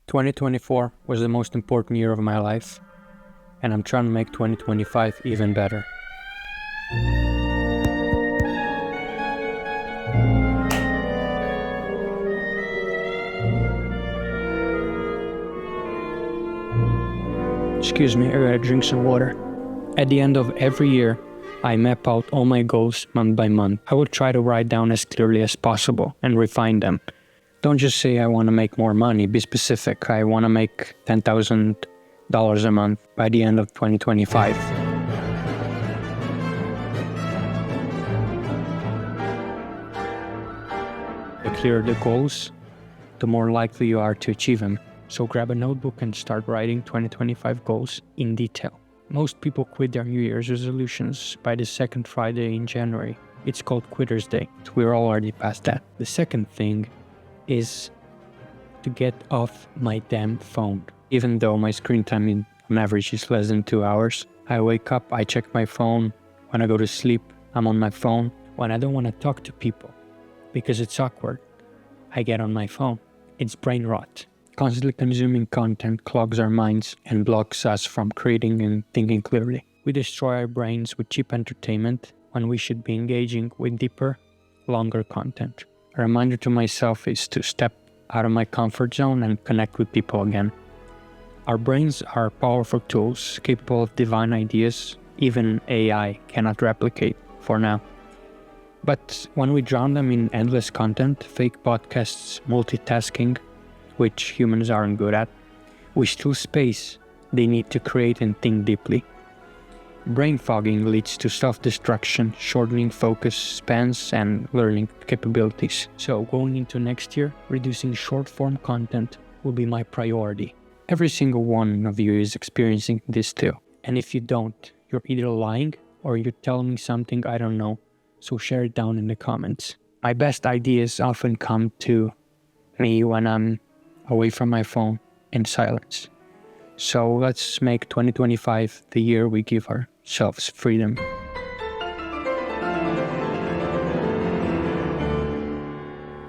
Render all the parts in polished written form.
2024 was the most important year of my life, and I'm trying to make 2025 even better. Excuse me, I gotta drink some water. At the end of every year, I map out all my goals month by month. I will try to write down as clearly as possible and refine them. Don't just say I want to make more money, be specific. I want to make $10,000 a month by the end of 2025. The clearer the goals, the more likely you are to achieve them. So grab a notebook and start writing 2025 goals in detail. Most people quit their New Year's resolutions by the second Friday in January. It's called Quitter's Day. We're already past that. The second thing is to get off my damn phone. Even though my screen time on average is less than 2 hours, I wake up, I check my phone. When I go to sleep, I'm on my phone. When I don't want to talk to people because it's awkward, I get on my phone. It's brain rot. Constantly consuming content clogs our minds and blocks us from creating and thinking clearly. We destroy our brains with cheap entertainment when we should be engaging with deeper, longer content. A reminder to myself is to step out of my comfort zone and connect with people again. Our brains are powerful tools, capable of divine ideas even AI cannot replicate for now. But when we drown them in endless content, fake podcasts, multitasking, which humans aren't good at, we steal space they need to create and think deeply. Brain fogging leads to self-destruction, shortening focus spans and learning capabilities. So going into next year, reducing short-form content will be my priority. Every single one of you is experiencing this too. And if you don't, you're either lying or you're telling me something I don't know. So share it down in the comments. My best ideas often come to me when I'm away from my phone in silence. So let's make 2025 the year we give ourselves freedom.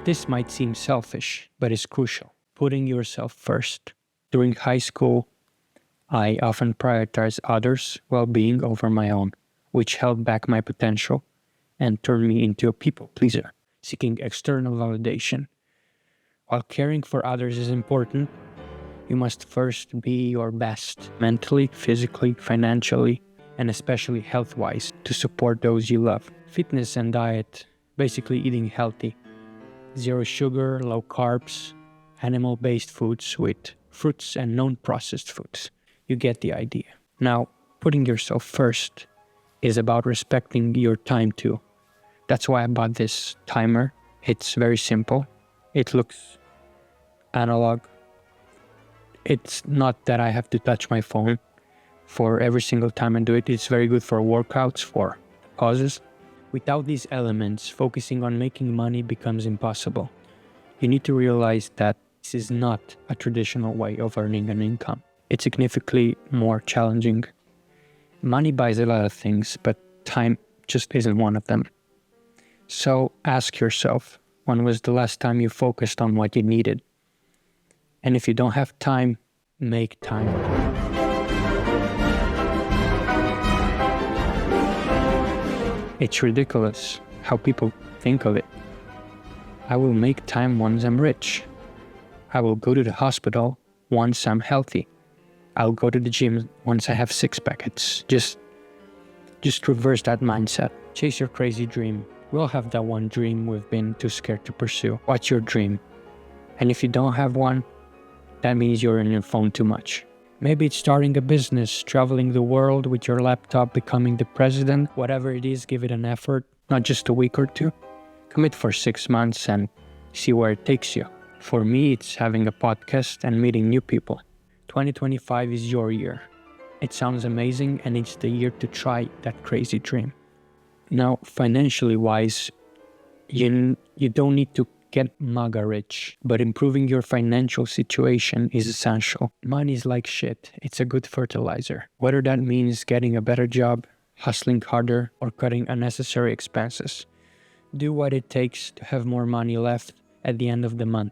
This might seem selfish, but it's crucial. Putting yourself first. During high school, I often prioritized others' well-being over my own, which held back my potential and turned me into a people pleaser, seeking external validation. While caring for others is important, you must first be your best, mentally, physically, financially, and especially health-wise, to support those you love. Fitness and diet, basically eating healthy. Zero sugar, low carbs, animal-based foods with fruits and non-processed foods. You get the idea. Now, putting yourself first is about respecting your time too. That's why I bought this timer. It's very simple. It looks analog. It's not that I have to touch my phone for every single time I do it. It's very good for workouts, for pauses. Without these elements, focusing on making money becomes impossible. You need to realize that this is not a traditional way of earning an income. It's significantly more challenging. Money buys a lot of things, but time just isn't one of them. So ask yourself, when was the last time you focused on what you needed? And if you don't have time, make time. It's ridiculous how people think of it. I will make time once I'm rich. I will go to the hospital once I'm healthy. I'll go to the gym once I have 6 packets. Just reverse that mindset. Chase your crazy dream. We all have that one dream we've been too scared to pursue. What's your dream? And if you don't have one, that means you're on your phone too much. Maybe it's starting a business, traveling the world with your laptop, becoming the president. Whatever it is, give it an effort, not just a week or two. Commit for 6 months and see where it takes you. For me, it's having a podcast and meeting new people. 2025 is your year. It sounds amazing, and it's the year to try that crazy dream. Now, financially wise, you don't need to get mega rich, but improving your financial situation is essential. Money is like shit. It's a good fertilizer. Whether that means getting a better job, hustling harder, or cutting unnecessary expenses. Do what it takes to have more money left at the end of the month.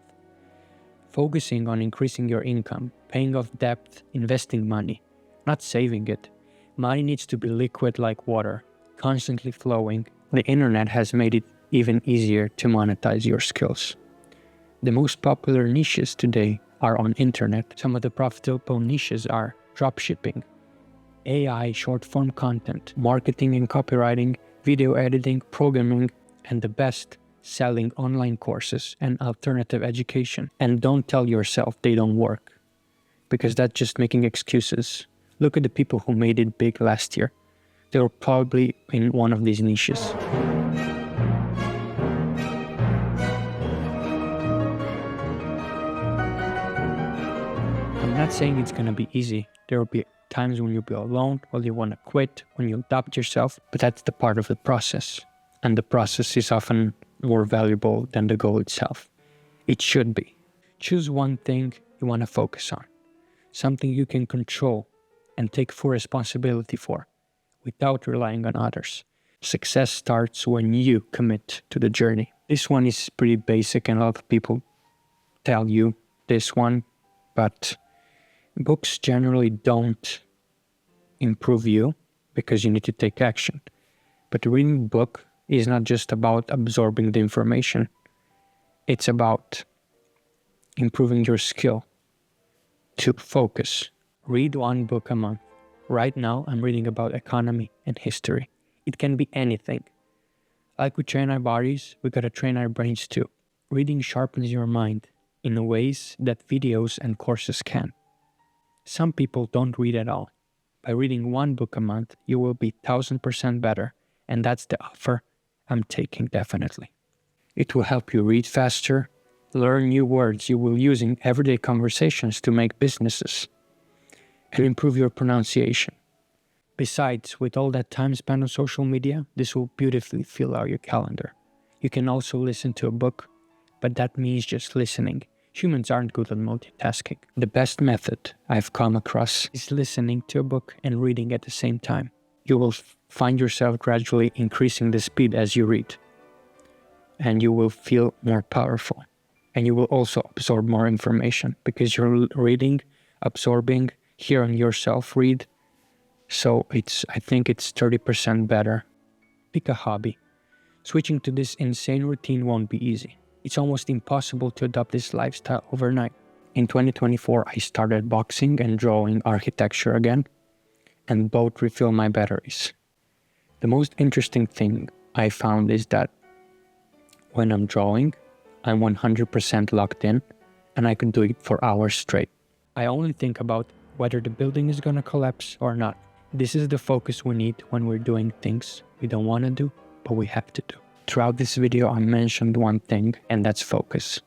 Focusing on increasing your income, paying off debt, investing money, not saving it. Money needs to be liquid like water, constantly flowing. The internet has made it even easier to monetize your skills. The most popular niches today are on internet. Some of the profitable niches are dropshipping, AI short-form content, marketing and copywriting, video editing, programming, and the best, selling online courses and alternative education. And don't tell yourself they don't work, because that's just making excuses. Look at the people who made it big last year. They were probably in one of these niches. I'm not saying it's gonna be easy. There will be times when you'll be alone, when you want to quit, when you doubt yourself, but that's the part of the process. And the process is often more valuable than the goal itself. It should be. Choose one thing you want to focus on, something you can control and take full responsibility for, without relying on others. Success starts when you commit to the journey. This one is pretty basic and a lot of people tell you this one, but books generally don't improve you because you need to take action. But reading a book is not just about absorbing the information. It's about improving your skill to focus. Read one book a month. Right now, I'm reading about economy and history. It can be anything. Like we train our bodies, we gotta train our brains too. Reading sharpens your mind in ways that videos and courses can. Some people don't read at all. By reading one book a month, you will be 1000% better, and that's the offer I'm taking definitely. It will help you read faster, learn new words you will use in everyday conversations to make businesses, and improve your pronunciation. Besides, with all that time spent on social media, this will beautifully fill out your calendar. You can also listen to a book, but that means just listening. Humans aren't good at multitasking. The best method I've come across is listening to a book and reading at the same time. You will find yourself gradually increasing the speed as you read, and you will feel more powerful. And you will also absorb more information because you're reading, absorbing, hearing yourself read. So I think it's 30% better. Pick a hobby. Switching to this insane routine won't be easy. It's almost impossible to adopt this lifestyle overnight. In 2024, I started boxing and drawing architecture again, and both refill my batteries. The most interesting thing I found is that when I'm drawing, I'm 100% locked in, and I can do it for hours straight. I only think about whether the building is gonna collapse or not. This is the focus we need when we're doing things we don't want to do, but we have to do. Throughout this video, I mentioned one thing, and that's focus,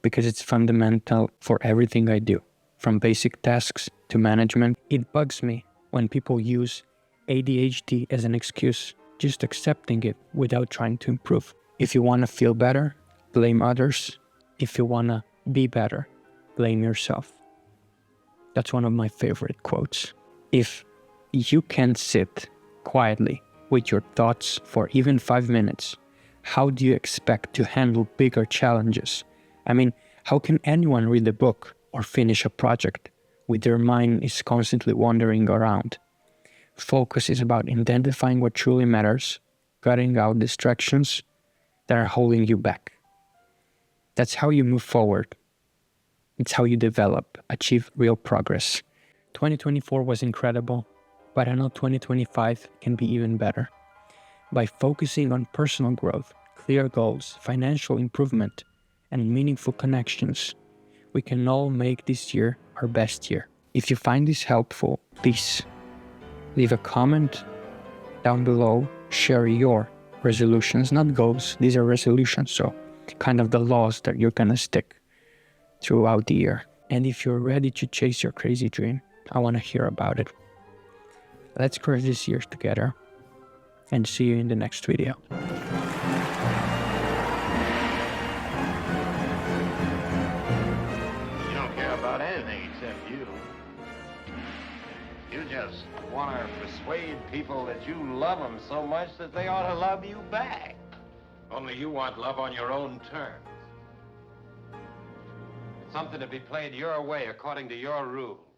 because it's fundamental for everything I do, from basic tasks to management. It bugs me when people use ADHD as an excuse, just accepting it without trying to improve. If you want to feel better, blame others. If you want to be better, blame yourself. That's one of my favorite quotes. If you can sit quietly with your thoughts for even 5 minutes, how do you expect to handle bigger challenges? I mean, how can anyone read a book or finish a project with their mind is constantly wandering around? Focus is about identifying what truly matters, cutting out distractions that are holding you back. That's how you move forward. It's how you develop, achieve real progress. 2024 was incredible, but I know 2025 can be even better. By focusing on personal growth, clear goals, financial improvement, and meaningful connections, we can all make this year our best year. If you find this helpful, please leave a comment down below, share your resolutions, not goals, these are resolutions, so kind of the laws that you're gonna stick throughout the year. And if you're ready to chase your crazy dream, I want to hear about it. Let's crush this year together, and see you in the next video. You don't care about anything except you. You just want to persuade people that you love them so much that they ought to love you back. Only you want love on your own terms. Something to be played your way according to your rules.